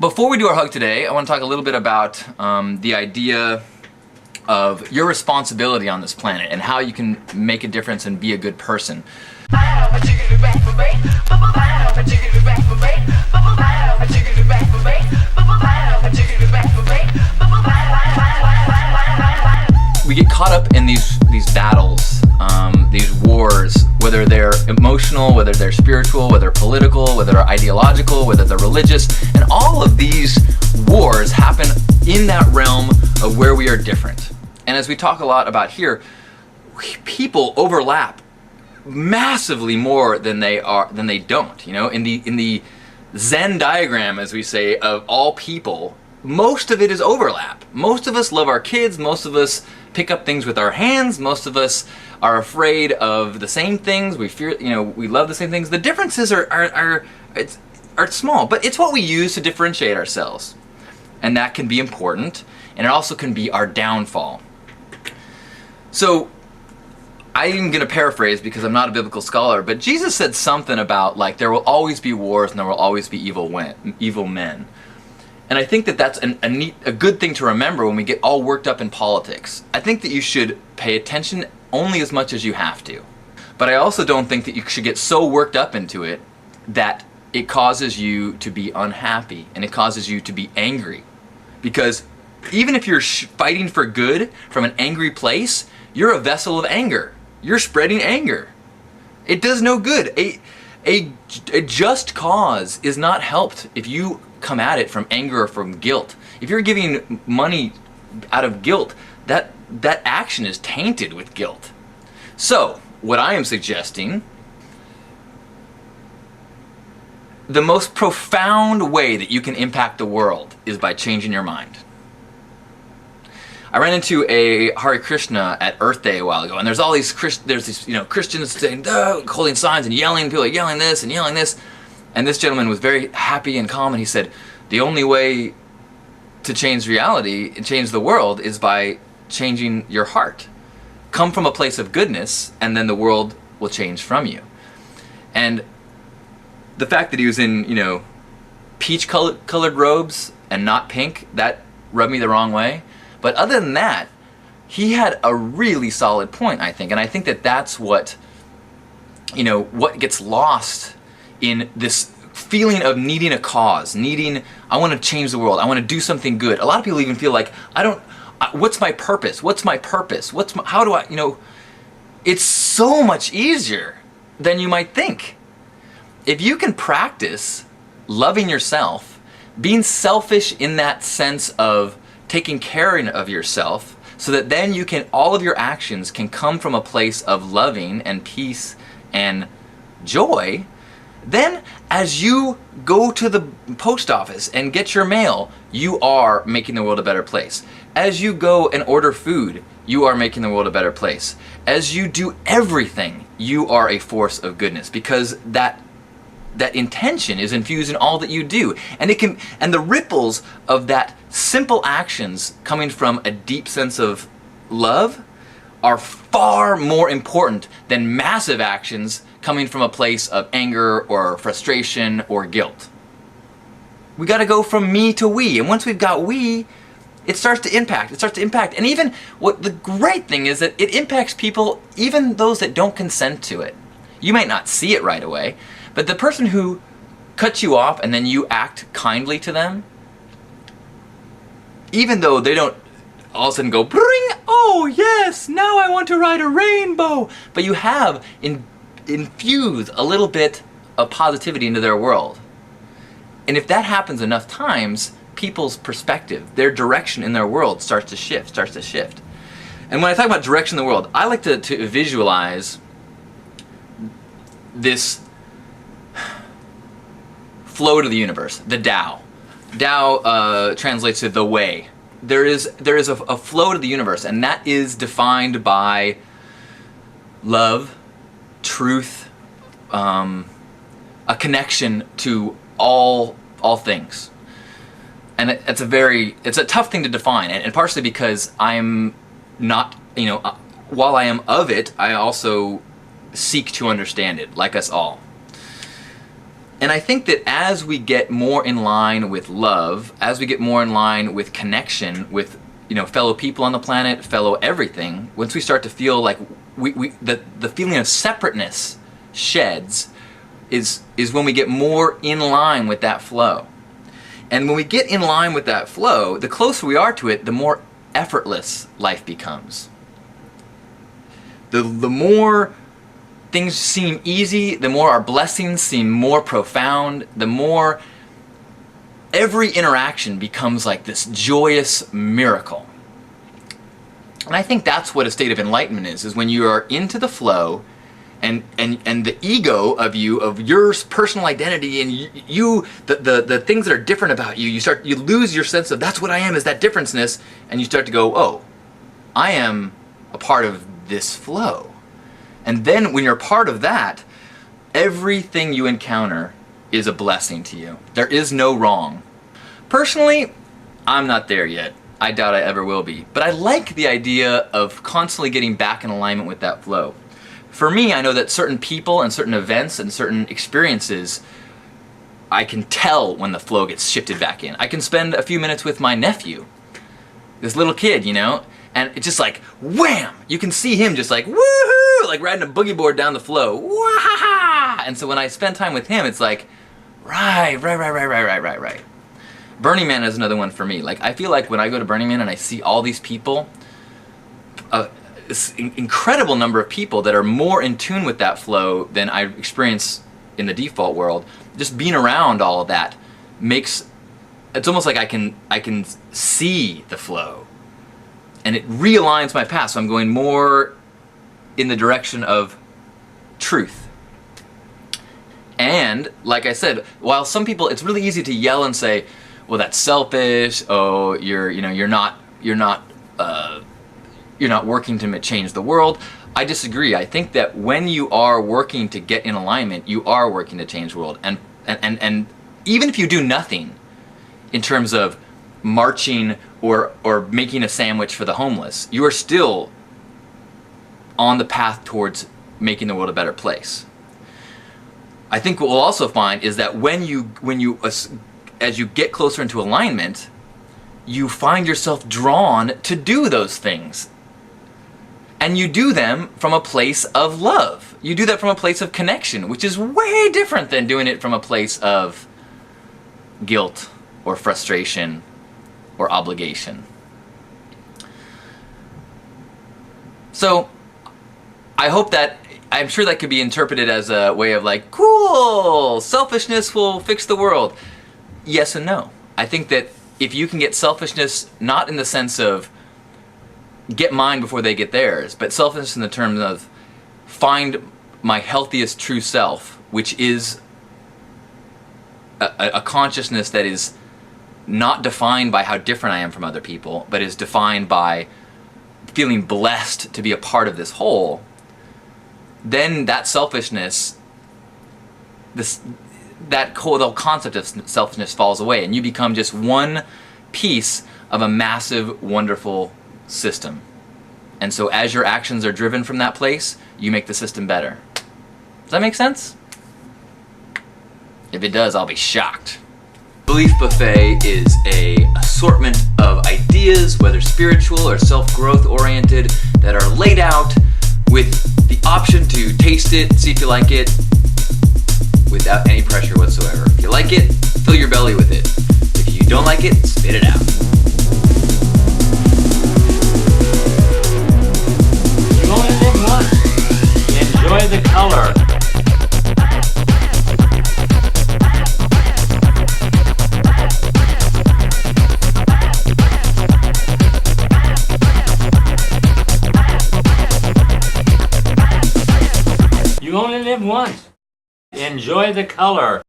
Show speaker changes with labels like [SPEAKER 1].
[SPEAKER 1] Before we do our hug today, I want to talk a little bit about the idea of your responsibility on this planet and how you can make a difference and be a good person. We get caught up in these battles, these wars, whether they're emotional, whether they're spiritual, whether they're political, whether they're ideological, whether they're religious, and all of these wars happen in that realm of where we are different. And as we talk a lot about here, people overlap massively more than they don't. You know, in the Zen diagram, as we say, of all people, most of it is overlap. Most of us love our kids, most of us pick up things with our hands, most of us are afraid of the same things, we fear, you know, we love the same things. The differences are small, but it's what we use to differentiate ourselves. And that can be important, and it also can be our downfall. So, I'm going to paraphrase because I'm not a biblical scholar, but Jesus said something about, like, there will always be wars and there will always be evil men. And I think that that's a good thing to remember when we get all worked up in politics. I think that you should pay attention only as much as you have to. But I also don't think that you should get so worked up into it that it causes you to be unhappy and it causes you to be angry. Because even if you're fighting for good from an angry place, you're a vessel of anger. You're spreading anger. It does no good. A just cause is not helped if you come at it from anger or from guilt. If you're giving money out of guilt, that action is tainted with guilt. So, what I am suggesting, the most profound way that you can impact the world is by changing your mind. I ran into a Hare Krishna at Earth Day a while ago, and there's all these Christians saying, holding signs and yelling, people are yelling this and yelling this. And this gentleman was very happy and calm, and he said, the only way to change reality and change the world is by changing your heart. Come from a place of goodness, and then the world will change from you. And the fact that he was in, peach-colored robes and not pink, that rubbed me the wrong way. But other than that, he had a really solid point, I think. And I think that that's what gets lost in this feeling of needing a cause, I want to change the world, I want to do something good. A lot of people even feel like, what's my purpose? What's my purpose? How do I, it's so much easier than you might think. If you can practice loving yourself, being selfish in that sense of taking care of yourself, so that then all of your actions can come from a place of loving and peace and joy, then as you go to the post office and get your mail, you are making the world a better place. As you go and order food, you are making the world a better place. As you do everything, you are a force of goodness, because that intention is infused in all that you do. And the ripples of that simple actions coming from a deep sense of love are far more important than massive actions coming from a place of anger or frustration or guilt. We got to go from me to we, and once we've got we, it starts to impact. And even what the great thing is that it impacts people, even those that don't consent to it. You might not see it right away, but the person who cuts you off and then you act kindly to them, even though they don't all of a sudden go, bring, oh yes, now I want to ride a rainbow, but you have infused a little bit of positivity into their world. And if that happens enough times, people's perspective, their direction in their world starts to shift. And when I talk about direction in the world, I like to visualize this flow to the universe, the Tao. Tao translates to the way. There is a flow to the universe, and that is defined by love, truth, a connection to all things. And it's a tough thing to define, and partially because I'm not, while I am of it, I also seek to understand it, like us all. And I think that as we get more in line with love, as we get more in line with connection with, you know, fellow people on the planet, fellow everything, once we start to feel like the feeling of separateness sheds, is when we get more in line with that flow. And when we get in line with that flow, the closer we are to it, the more effortless life becomes. The more things seem easy, the more our blessings seem more profound, the more every interaction becomes like this joyous miracle. And I think that's what a state of enlightenment is when you are into the flow, and the ego of you, of your personal identity, and the things that are different about you, you lose your sense of that's what I am, is that differenceness, and you start to go, oh, I am a part of this flow. And then when you're part of that, everything you encounter is a blessing to you. There is no wrong. Personally, I'm not there yet. I doubt I ever will be. But I like the idea of constantly getting back in alignment with that flow. For me, I know that certain people and certain events and certain experiences, I can tell when the flow gets shifted back in. I can spend a few minutes with my nephew, this little kid, you know, and it's just like, wham! You can see him just like, woohoo! Like riding a boogie board down the flow. Wah-ha-ha! And so when I spend time with him, it's like, right. Burning Man is another one for me. Like, I feel like when I go to Burning Man and I see all these people, this incredible number of people that are more in tune with that flow than I experience in the default world, just being around all of that makes, it's almost like I can see the flow. And it realigns my path, so I'm going more in the direction of truth. And like I said, while some people, it's really easy to yell and say, well, that's selfish. Oh, you're not working to change the world. I disagree. I think that when you are working to get in alignment, you are working to change the world. And even if you do nothing in terms of marching or making a sandwich for the homeless, you are still on the path towards making the world a better place. I think what we'll also find is that as you get closer into alignment, you find yourself drawn to do those things. And you do them from a place of love. You do that from a place of connection, which is way different than doing it from a place of guilt or frustration or obligation. So I hope that, I'm sure that could be interpreted as a way of like, cool, selfishness will fix the world. Yes and no. I think that if you can get selfishness, not in the sense of get mine before they get theirs, but selfishness in the terms of find my healthiest true self, which is a consciousness that is not defined by how different I am from other people, but is defined by feeling blessed to be a part of this whole, then that selfishness, that whole concept of selfishness falls away, and you become just one piece of a massive, wonderful system. And so as your actions are driven from that place, you make the system better. Does that make sense? If it does, I'll be shocked. Belief Buffet is an assortment of ideas, whether spiritual or self-growth oriented, that are laid out with the option to taste it, see if you like it, without any pressure whatsoever. If you like it, fill your belly with it. If you don't like it, spit it out.
[SPEAKER 2] You only live once. Enjoy the color. You only live once. Enjoy the color.